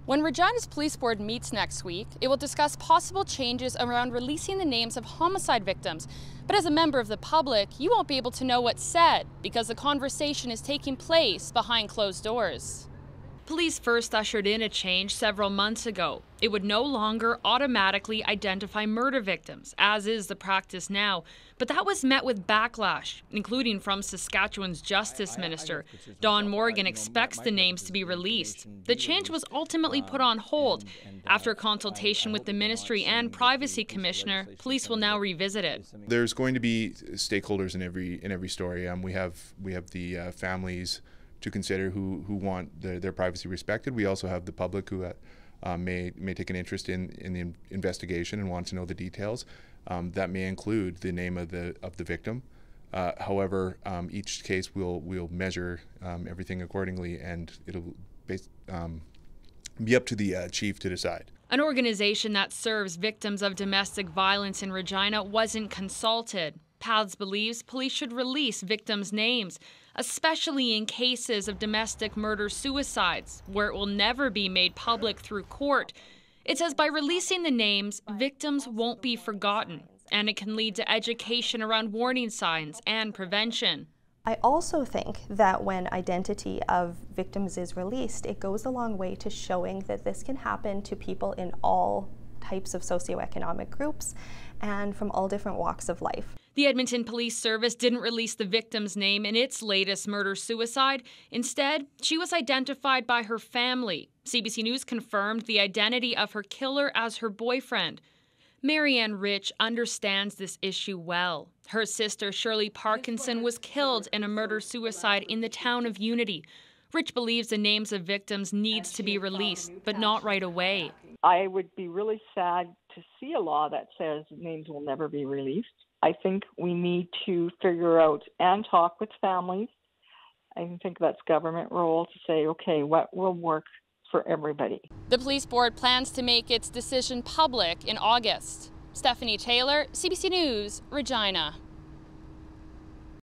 When Regina's police board meets next week, it will discuss possible changes around releasing the names of homicide victims. But as a member of the public, you won't be able to know what's said because the conversation is taking place behind closed doors. Police first ushered in a change several months ago. It would no longer automatically identify murder victims, as is the practice now. But that was met with backlash, including from Saskatchewan's Justice Minister. Don Morgan expects the names to be released. The change was ultimately put on hold. After consultation with the Ministry and Privacy Commissioner, police will now revisit it. There's going to be stakeholders in every story. We have the families to consider who want their privacy respected. We also have the public who may take an interest in the investigation and want to know the details. That may include the name of the victim. However, each case we'll measure everything accordingly, and it'll be up to the chief to decide. An organization that serves victims of domestic violence in Regina wasn't consulted. PATHS believes police should release victims' names, especially in cases of domestic murder-suicides, where it will never be made public through court. It says by releasing the names, victims won't be forgotten, and it can lead to education around warning signs and prevention. I also think that when identity of victims is released, it goes a long way to showing that this can happen to people in all types of socioeconomic groups and from all different walks of life. The Edmonton Police Service didn't release the victim's name in its latest murder-suicide. Instead, she was identified by her family. CBC News confirmed the identity of her killer as her boyfriend. Marianne Rich understands this issue well. Her sister, Shirley Parkinson, was killed in a murder-suicide in the town of Unity. Rich believes the names of victims needs to be released, but not right away. I would be really sad to see a law that says names will never be released. I think we need to figure out and talk with families. I think that's government role to say, okay, what will work for everybody. The police board plans to make its decision public in August. Stephanie Taylor, CBC News, Regina.